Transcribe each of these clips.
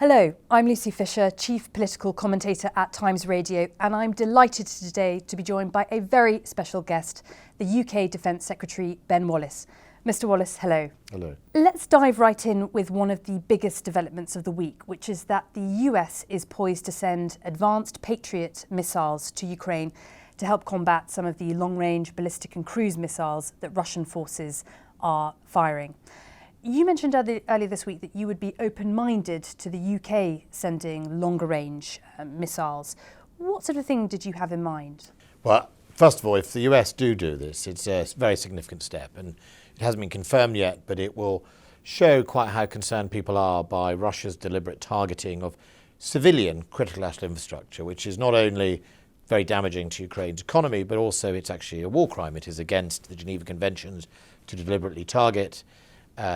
Hello, I'm Lucy Fisher, Chief Political Commentator at Times Radio, and I'm delighted today to be joined by a very special guest, the UK Defence Secretary, Ben Wallace. Mr. Wallace, hello. Hello. Let's dive right in with one of the biggest developments of the week, which is that the US is poised to send advanced Patriot missiles to Ukraine to help combat some of the long-range ballistic and cruise missiles that Russian forces are firing. You mentioned earlier this week that you would be open-minded to the UK sending longer-range missiles. What sort of thing did you have in mind? Well, first of all, if the US do this, it's a very significant step, and it hasn't been confirmed yet, but it will show quite how concerned people are by Russia's deliberate targeting of civilian critical national infrastructure, which is not only very damaging to Ukraine's economy, but also it's actually a war crime. It is against the Geneva Conventions to deliberately target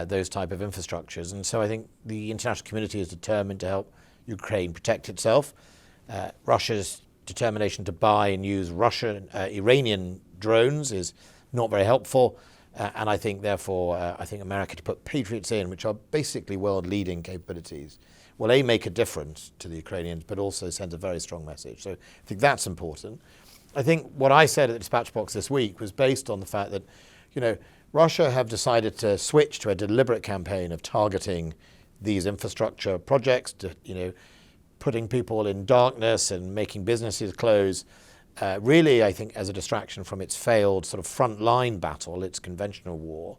those type of infrastructures. And so I think the international community is determined to help Ukraine protect itself. Russia's determination to buy and use Iranian drones is not very helpful. And I think, therefore, I think America to put Patriots in, which are basically world-leading capabilities, will A, make a difference to the Ukrainians, but also send a very strong message. So I think that's important. I think what I said at the dispatch box this week was based on the fact that, Russia have decided to switch to a deliberate campaign of targeting these infrastructure projects, putting people in darkness and making businesses close, really, I think, as a distraction from its failed sort of frontline battle, its conventional war.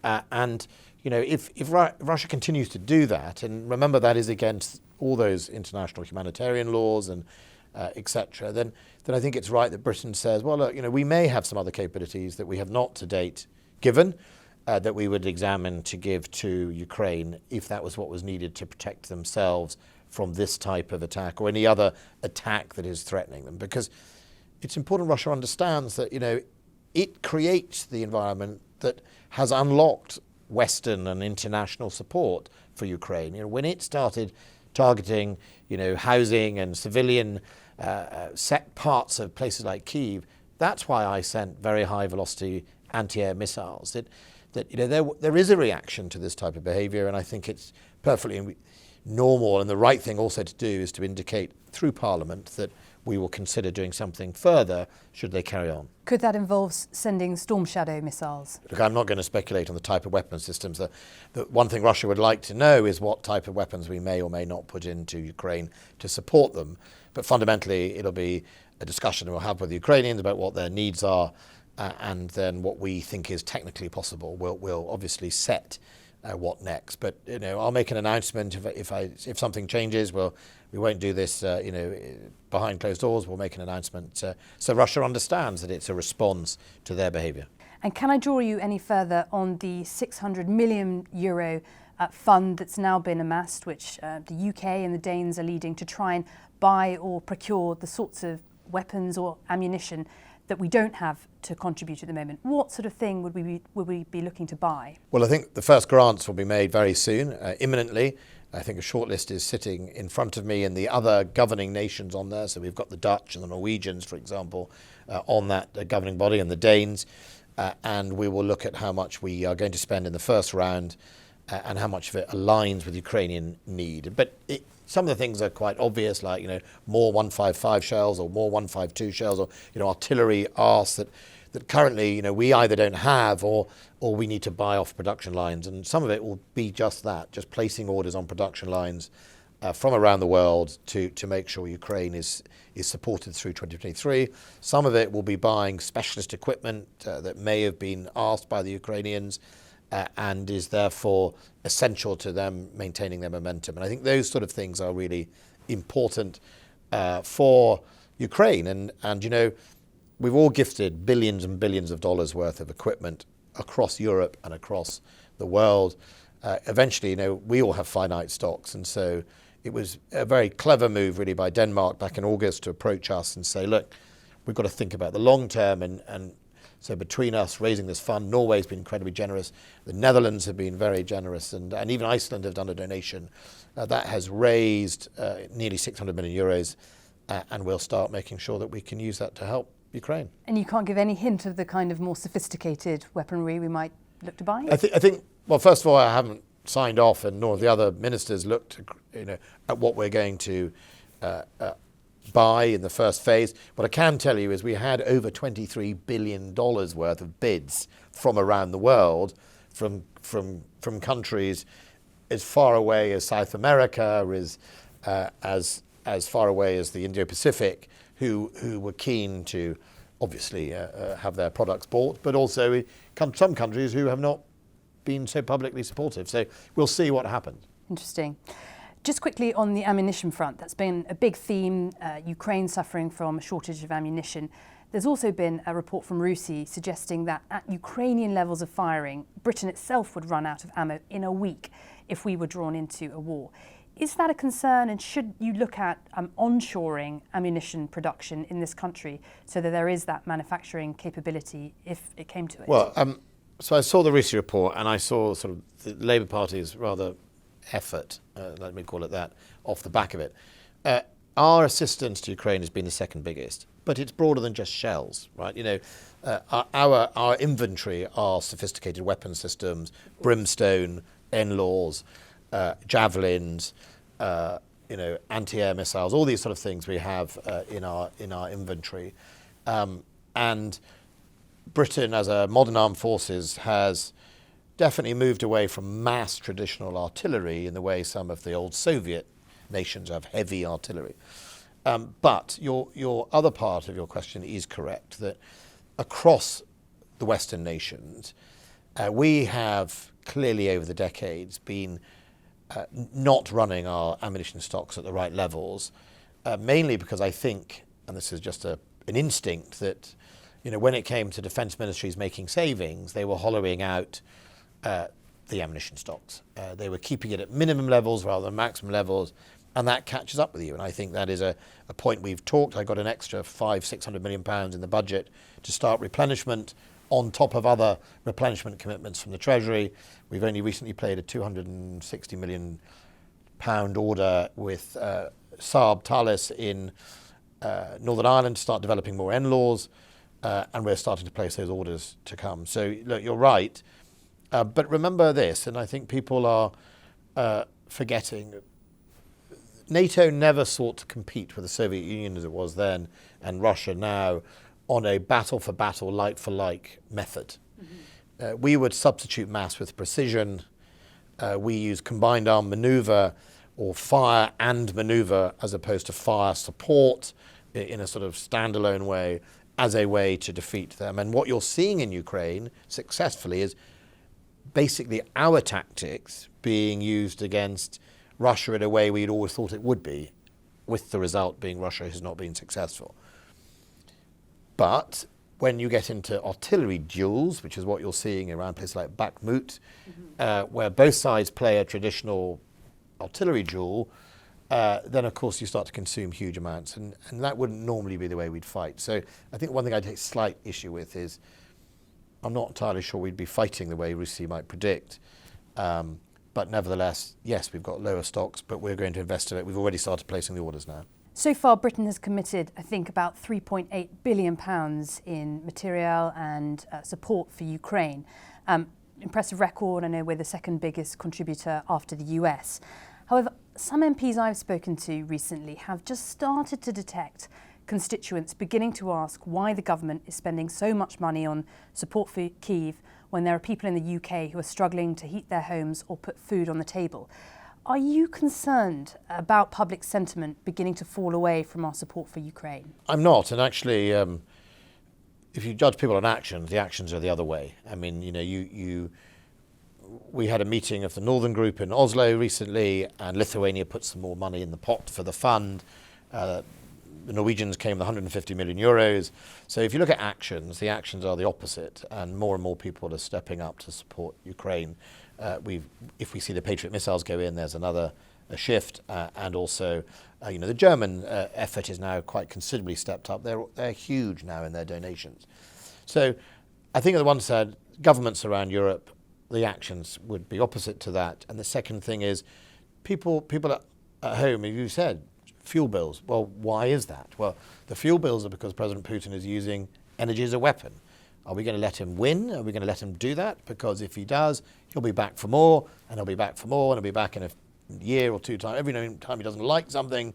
If Russia continues to do that, and remember that is against all those international humanitarian laws and etc., then I think it's right that Britain says, well, look, we may have some other capabilities that we have not to date given, that we would examine to give to Ukraine if that was what was needed to protect themselves from this type of attack or any other attack that is threatening them. Because it's important Russia understands that, it creates the environment that has unlocked Western and international support for Ukraine. When it started targeting, housing and civilian set parts of places like Kyiv, that's why I sent very high velocity anti-air missiles. There is a reaction to this type of behavior, and I think it's perfectly normal, and the right thing also to do is to indicate through Parliament that we will consider doing something further should they carry on. Could that involve sending Storm Shadow missiles? Look, I'm not going to speculate on the type of weapon systems. The one thing Russia would like to know is what type of weapons we may or may not put into Ukraine to support them. But fundamentally, it'll be a discussion we'll have with the Ukrainians about what their needs are, and then what we think is technically possible. We'll obviously set what next. But I'll make an announcement if something changes. We won't do this behind closed doors. We'll make an announcement so Russia understands that it's a response to their behaviour. And can I draw you any further on the €600 million fund that's now been amassed, which the UK and the Danes are leading to try and buy or procure the sorts of weapons or ammunition that we don't have to contribute at the moment? What sort of thing would we be looking to buy? Well, I think the first grants will be made very soon, imminently. I think a shortlist is sitting in front of me and the other governing nations on there. So we've got the Dutch and the Norwegians, for example, on that governing body, and the Danes. And we will look at how much we are going to spend in the first round and how much of it aligns with Ukrainian need. But some of the things are quite obvious, like, more 155 shells or more 152 shells, or, artillery arse that currently, we either don't have or we need to buy off production lines. And some of it will be just that, just placing orders on production lines from around the world to make sure Ukraine is supported through 2023. Some of it will be buying specialist equipment that may have been asked by the Ukrainians and is therefore essential to them maintaining their momentum. And I think those sort of things are really important for Ukraine. And we've all gifted billions and billions of dollars worth of equipment across Europe and across the world. Eventually, we all have finite stocks. And so it was a very clever move, really, by Denmark back in August to approach us and say, look, we've got to think about the long term. And so between us raising this fund, Norway's been incredibly generous. The Netherlands have been very generous. And even Iceland have done a donation. That has raised nearly €600 million. And we'll start making sure that we can use that to help Ukraine. And you can't give any hint of the kind of more sophisticated weaponry we might look to buy? I think, well, first of all, I haven't signed off, and nor the other ministers looked, at what we're going to buy in the first phase. What I can tell you is we had over $23 billion worth of bids from around the world, from countries as far away as South America, as far away as the Indo-Pacific, who were keen to obviously have their products bought, but also some countries who have not been so publicly supportive. So we'll see what happens. Interesting. Just quickly on the ammunition front, that's been a big theme, Ukraine suffering from a shortage of ammunition. There's also been a report from RUSI suggesting that at Ukrainian levels of firing, Britain itself would run out of ammo in a week if we were drawn into a war. Is that a concern, and should you look at onshoring ammunition production in this country so that there is that manufacturing capability if it came to it? Well, so I saw the RUSI report, and I saw sort of the Labour Party's rather effort, let me call it that, off the back of it. Our assistance to Ukraine has been the second biggest, but it's broader than just shells, right? Our inventory are sophisticated weapon systems, brimstone, NLAWs, javelins, anti-air missiles, all these sort of things we have in our inventory, and Britain, as a modern armed forces, has definitely moved away from mass traditional artillery in the way some of the old Soviet nations have heavy artillery. But your other part of your question is correct, that across the Western nations, we have clearly over the decades been not running our ammunition stocks at the right levels, mainly because I think, and this is just an instinct, that when it came to defence ministries making savings, they were hollowing out the ammunition stocks. They were keeping it at minimum levels rather than maximum levels, and that catches up with you. And I think that is a point we've talked. I got an extra £500-600 million in the budget to start replenishment on top of other replenishment commitments from the Treasury. We've only recently played a £260 million order with Saab Thales in Northern Ireland to start developing more NLAWs, and we're starting to place those orders to come. So look, you're right. But remember this, and I think people are forgetting, NATO never sought to compete with the Soviet Union as it was then and Russia now on a battle-for-battle, like-for-like method. Mm-hmm. We would substitute mass with precision. We use combined arm maneuver or fire and maneuver as opposed to fire support in a sort of standalone way as a way to defeat them. And what you're seeing in Ukraine successfully is basically our tactics being used against Russia in a way we'd always thought it would be, with the result being Russia has not been successful. But when you get into artillery duels, which is what you're seeing around places like Bakhmut, where both sides play a traditional artillery duel, then of course you start to consume huge amounts, and that wouldn't normally be the way we'd fight. So I think one thing I take slight issue with is I'm not entirely sure we'd be fighting the way RUSI might predict. But nevertheless, yes, we've got lower stocks, but we're going to invest in it. We've already started placing the orders now. So far, Britain has committed, I think, about £3.8 billion in material and support for Ukraine. Impressive record. I know we're the second biggest contributor after the US. However, some MPs I've spoken to recently have just started to detect constituents beginning to ask why the government is spending so much money on support for Kyiv when there are people in the UK who are struggling to heat their homes or put food on the table. Are you concerned about public sentiment beginning to fall away from our support for Ukraine? I'm not, and actually, if you judge people on actions, the actions are the other way. I mean, we had a meeting of the Northern Group in Oslo recently, and Lithuania put some more money in the pot for the fund. The Norwegians came with 150 million euros. So if you look at actions, the actions are the opposite, and more people are stepping up to support Ukraine. If we see the Patriot missiles go in, there's another shift, and also, the German effort is now quite considerably stepped up. They're huge now in their donations. So I think on the one side, governments around Europe, the actions would be opposite to that. And the second thing is, people at home, as you said, fuel bills. Well, why is that? Well, the fuel bills are because President Putin is using energy as a weapon. Are we going to let him win? Are we going to let him do that? Because if he does, he'll be back for more, and he'll be back for more, and he'll be back in a year or two time. Every time he doesn't like something,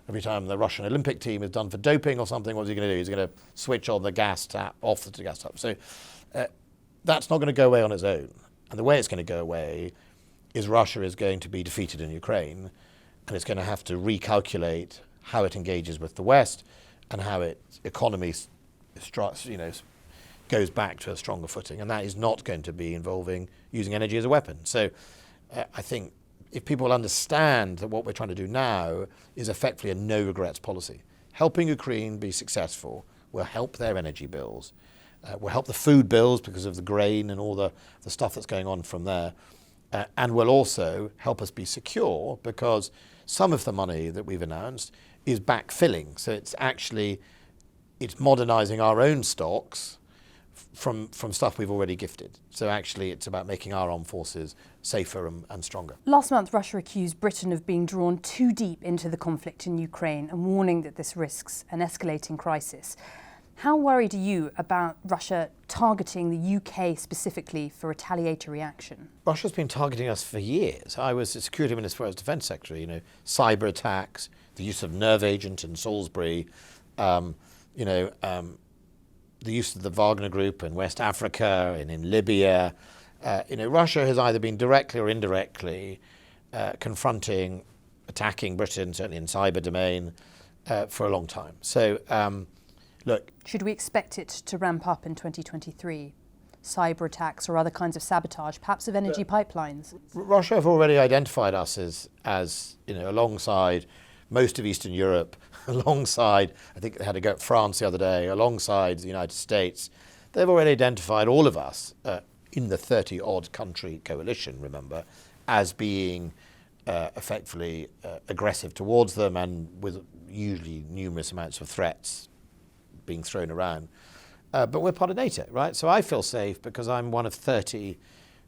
every time the Russian Olympic team is done for doping or something, what's he going to do? He's going to switch on the gas tap, off the gas tap. So that's not going to go away on its own. And the way it's going to go away is Russia is going to be defeated in Ukraine, and it's going to have to recalculate how it engages with the West and how its economy goes back to a stronger footing. And that is not going to be involving using energy as a weapon. So I think if people understand that what we're trying to do now is effectively a no-regrets policy, helping Ukraine be successful will help their energy bills, will help the food bills because of the grain and all the stuff that's going on from there, and will also help us be secure because some of the money that we've announced is backfilling. So it's modernising our own stocks from stuff we've already gifted. So actually it's about making our armed forces safer and stronger. Last month, Russia accused Britain of being drawn too deep into the conflict in Ukraine and warning that this risks an escalating crisis. How worried are you about Russia targeting the UK specifically for retaliatory action? Russia's been targeting us for years. I was the security minister, I was defence secretary, cyber attacks, the use of nerve agent in Salisbury, the use of the Wagner Group in West Africa and in Libya. Russia has either been directly or indirectly confronting, attacking Britain, certainly in cyber domain, for a long time. So, look. Should we expect it to ramp up in 2023? Cyber attacks or other kinds of sabotage, perhaps of energy pipelines? Russia have already identified us as alongside most of Eastern Europe, alongside, I think they had to go at France the other day, alongside the United States. They've already identified all of us in the 30-odd country coalition, remember, as being effectively aggressive towards them and with usually numerous amounts of threats being thrown around. But we're part of NATO, right? So I feel safe because I'm one of 30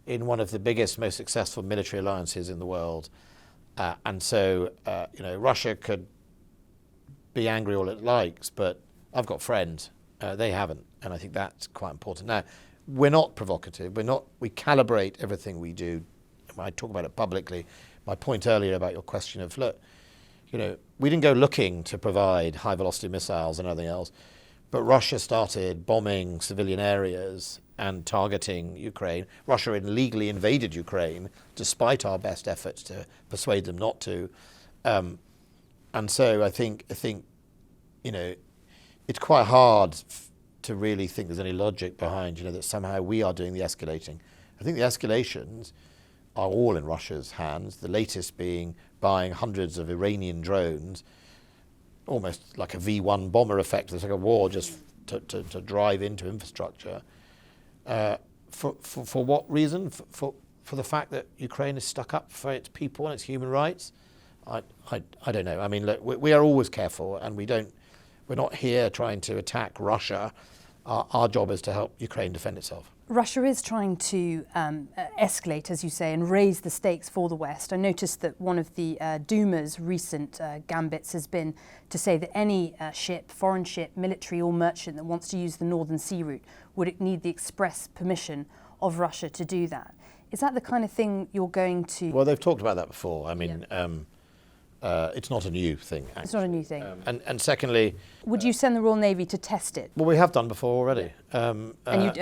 in one of the biggest, most successful military alliances in the world. And so, Russia could be angry all it likes, but I've got friends. They haven't. And I think that's quite important. Now, we're not provocative. We calibrate everything we do. I talk about it publicly. My point earlier about your question of, look, we didn't go looking to provide high-velocity missiles and everything else, but Russia started bombing civilian areas and targeting Ukraine. Russia illegally invaded Ukraine, despite our best efforts to persuade them not to. And so I think it's quite hard to really think there's any logic behind, that somehow we are doing the escalating. I think the escalations are all in Russia's hands, the latest being buying hundreds of Iranian drones, almost like a V1 bomber effect. It's like a war just to drive into infrastructure. For what reason? For the fact that Ukraine is stuck up for its people and its human rights? I don't know. I mean, look, we are always careful, and we're not here trying to attack Russia. Our job is to help Ukraine defend itself. Russia is trying to escalate, as you say, and raise the stakes for the West. I noticed that one of the Duma's recent gambits has been to say that any ship, foreign ship, military or merchant that wants to use the Northern Sea Route would need the express permission of Russia to do that. Is that the kind of thing you're going to... Well, they've talked about that before. I mean, it's not a new thing, actually. It's not a new thing. And secondly... Would you send the Royal Navy to test it? Well, we have done before already. And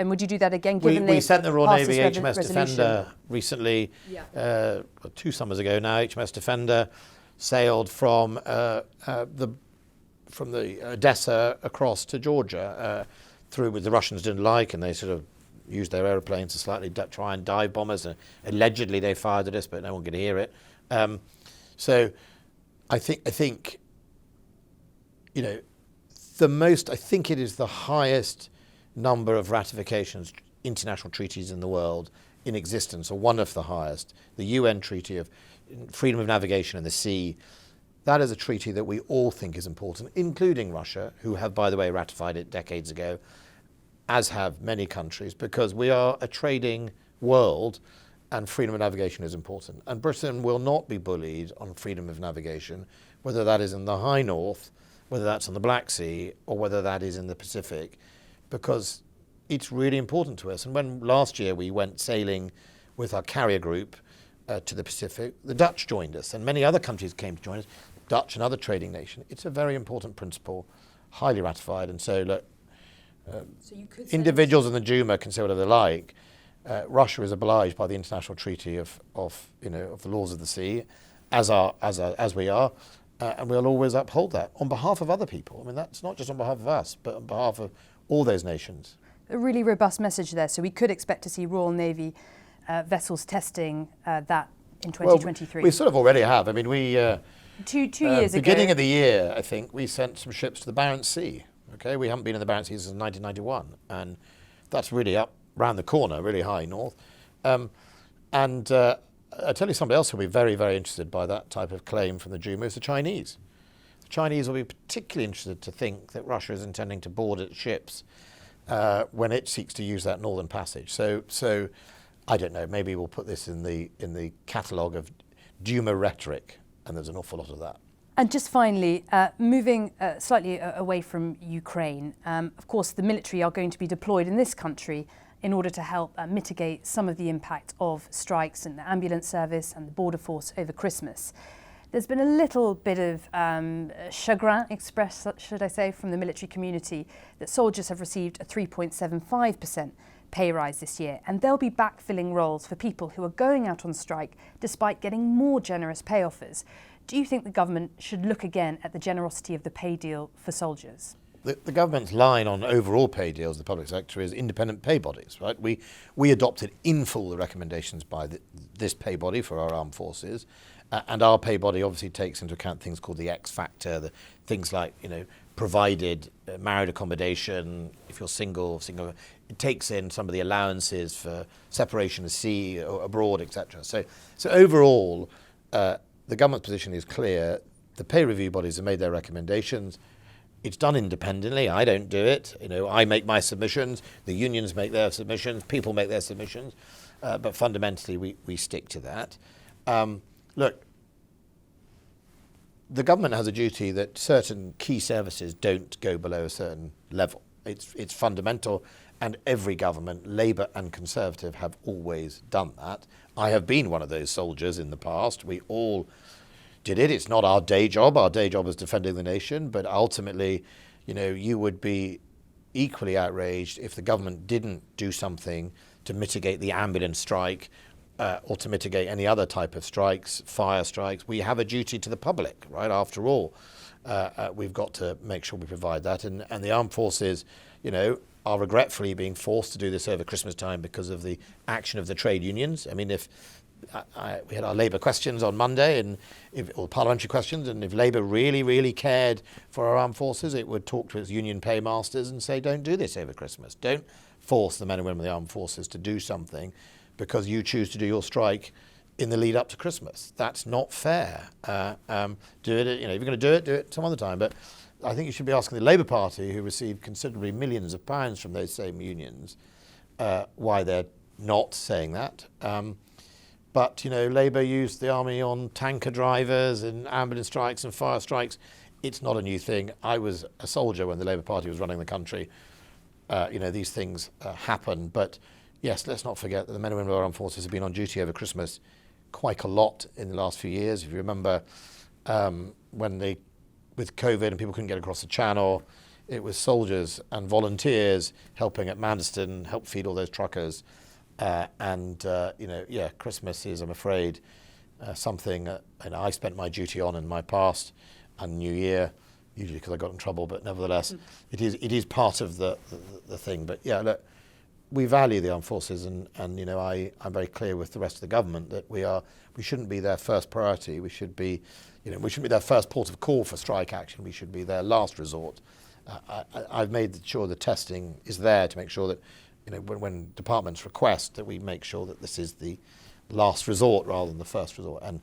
would you do that again, given we sent the Royal Navy HMS resolution? Defender recently, 2 summers ago now. HMS Defender sailed from the Odessa across to Georgia, through which the Russians didn't like, and they sort of used their aeroplanes to slightly try and dive bomb us. And allegedly they fired at us, but no one could hear it. So I think I think it is the highest number of ratifications, international treaties in the world in existence, or one of the highest. The UN Treaty of Freedom of Navigation in the Sea. That is a treaty that we all think is important, including Russia, who have, by the way, ratified it decades ago, as have many countries, because we are a trading world and freedom of navigation is important. And Britain will not be bullied on freedom of navigation, whether that is in the high north, whether that's on the Black Sea, or whether that is in the Pacific, because it's really important to us. And when last year we went sailing with our carrier group to the Pacific, the Dutch joined us, and many other countries came to join us, Dutch and other trading nations. It's a very important principle, highly ratified. And so, look, individuals in the Duma can say whatever they like. Russia is obliged by the international treaty of the laws of the sea, as we are, and we'll always uphold that on behalf of other people. I mean, that's not just on behalf of us, but on behalf of all those nations. A really robust message there. So we could expect to see Royal Navy vessels testing that in 2023. Well, we sort of already have. I mean, we two years ago, beginning of the year, I think we sent some ships to the Barents Sea. Okay, we haven't been in the Barents Sea since 1991, and that's really up round the corner, really high north. I tell you, somebody else who will be very, very interested by that type of claim from the Duma is the Chinese. The Chinese will be particularly interested to think that Russia is intending to board its ships when it seeks to use that northern passage. So I don't know. Maybe we'll put this in the catalogue of Duma rhetoric, and there's an awful lot of that. And just finally, moving slightly away from Ukraine, of course, the military are going to be deployed in this country in order to help mitigate some of the impact of strikes in the ambulance service and the border force over Christmas. There's been a little bit of chagrin expressed, should I say, from the military community that soldiers have received a 3.75% pay rise this year, and they'll be backfilling roles for people who are going out on strike despite getting more generous pay offers. Do you think the government should look again at the generosity of the pay deal for soldiers? The government's line on overall pay deals in the public sector is independent pay bodies, right? We adopted in full the recommendations by this pay body for our armed forces, and our pay body obviously takes into account things called the X factor, the things like, provided married accommodation, if you're single. It takes in some of the allowances for separation at sea or abroad, etc. So overall, the government's position is clear. The pay review bodies have made their recommendations. It's done independently. I don't do it. I make my submissions. The unions make their submissions. People make their submissions. But fundamentally, we stick to that. Look, the government has a duty that certain key services don't go below a certain level. It's fundamental, and every government, Labour and Conservative, have always done that. I have been one of those soldiers in the past. We all did it. It's not our day job. Our day job is defending the nation. But ultimately, you would be equally outraged if the government didn't do something to mitigate the ambulance strike or to mitigate any other type of strikes, fire strikes. We have a duty to the public, right? After all, we've got to make sure we provide that. And the armed forces, are regretfully being forced to do this over Christmas time because of the action of the trade unions. I mean, if we had our Labour questions on Monday, or parliamentary questions, and if Labour really, really cared for our armed forces, it would talk to its union paymasters and say, don't do this over Christmas. Don't force the men and women of the armed forces to do something because you choose to do your strike in the lead up to Christmas. That's not fair. Do it, if you're going to do it some other time. But I think you should be asking the Labour Party, who received considerably millions of pounds from those same unions, why they're not saying that. But, Labour used the army on tanker drivers and ambulance strikes and fire strikes. It's not a new thing. I was a soldier when the Labour Party was running the country. These things happen. But, yes, let's not forget that the men and women of our armed forces have been on duty over Christmas quite a lot in the last few years. If you remember with COVID and people couldn't get across the channel, it was soldiers and volunteers helping at Manderston, help feed all those truckers. Christmas is, I'm afraid, something I spent my duty on in my past, and New Year, usually because I got in trouble, but nevertheless, it is part of the thing. But yeah, look, we value the armed forces, and I'm very clear with the rest of the government that we shouldn't be their first priority. We shouldn't be their first port of call for strike action. We should be their last resort. I've made sure the testing is there to make sure that when departments request that we make sure that this is the last resort rather than the first resort. And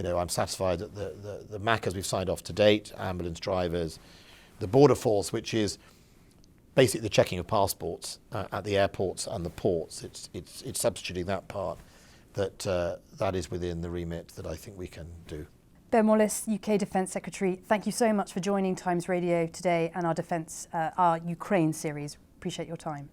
I'm satisfied that the MACAs we've signed off to date, ambulance drivers, the border force, which is basically the checking of passports at the airports and the ports. It's substituting that part that is within the remit that I think we can do. Ben Wallace, UK Defence Secretary, thank you so much for joining Times Radio today and our Ukraine series. Appreciate your time.